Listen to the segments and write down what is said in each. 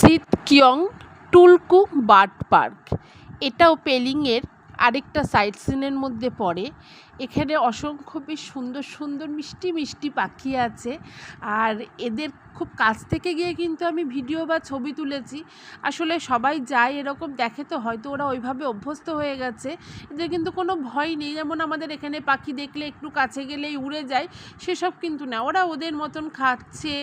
সিতকিয়ং টুলকু bird park, এটাও পেলিংয়ের আরেকটা site সিনের মধ্যে পড়ে। এখানে অসংখ্য বেশ সুন্দর সুন্দর মিষ্টি মিষ্টি পাখি আছে, আর এদের খুব কাছ থেকে গিয়ে কিন্তু আমি ভিডিও বা ছবি তুলেছি। আসলে সবাই যায় এরকম দেখে, তো হয়তো ওরা ওইভাবে অভ্যস্ত হয়ে গেছে, এদের কিন্তু কোনো ভয় নেই। যেমন আমাদের এখানে পাখি দেখলে একটু কাছে গেলেই উড়ে যায়, সেসব কিন্তু না। ওরা ওদের মতন খাচ্ছে,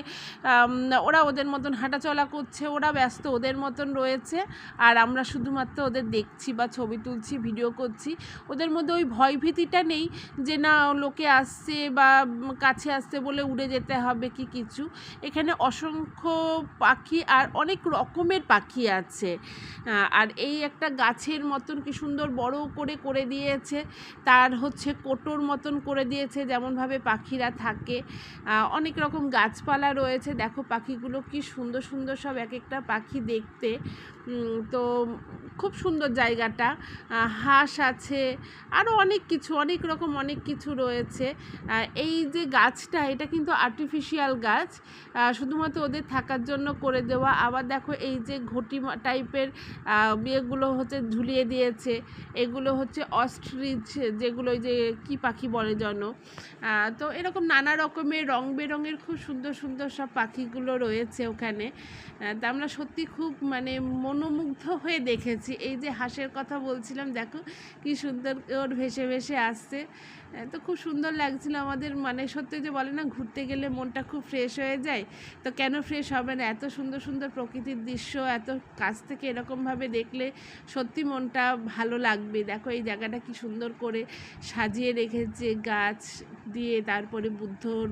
ওরা ওদের মতন হাঁটাচলা করছে, ওরা ব্যস্ত ওদের মতন রয়েছে, আর আমরা শুধুমাত্র ওদের দেখছি বা ছবি তুলছি, ভিডিও করছি। ওদের মধ্যে ওই ভয় ভীতিটা নেই যে না লোকে আসছে বা কাছে আসছে বলে উড়ে যেতে হবে কি কিছু। এখানে অসংখ্য পাখি আর অনেক রকমের পাখি আছে। আর এই একটা গাছের মতন কি সুন্দর বড় করে করে দিয়েছে, তার হচ্ছে কোটোর মতন করে দিয়েছে যেমনভাবে পাখিরা থাকে। অনেক রকম গাছপালা রয়েছে, দেখো পাখিগুলো কি সুন্দর সুন্দর সব এক একটা পাখি দেখতে। তো খুব সুন্দর জায়গাটা। হাঁস আছে, আরও অনেক কিছু, অনেক রকম অনেক কিছু রয়েছে। এই যে গাছটা, এটা কিন্তু আর্টিফিশিয়াল গাছ, শুধুমাত্র ওদের থাকার জন্য করে দেওয়া। আবার দেখো এই যে ঘটি টাইপের বিয়েগুলো হচ্ছে ঝুলিয়ে দিয়েছে, এগুলো হচ্ছে অস্ট্রিচ, যেগুলো ওই যে কী পাখি বলে যেন। তো এরকম নানা রকমের রং বেরঙের খুব সুন্দর সুন্দর সব পাখিগুলো রয়েছে ওখানে। তা আমরা সত্যি খুব মানে মনোমুগ্ধ হয়ে দেখেছি। এই যে হাঁসের কথা বলছিলাম, দেখো কি সুন্দর ওর ভেসে ভেসে আসছে। তো খুব সুন্দর লাগছিল আমাদের। মানে সত্যি যে বলে না, ঘুরতে গেলে মনটা খুব ফ্রেশ হয়ে যায়, তো কেন ফ্রেশ হবে না? এত সুন্দর সুন্দর প্রকৃতির দৃশ্য এত কাছ থেকে এরকমভাবে দেখলে সত্যি মনটা ভালো লাগবে। দেখো এই জায়গাটা কি সুন্দর করে সাজিয়ে রেখেছে গাছ দিয়ে, তারপরে বুদ্ধর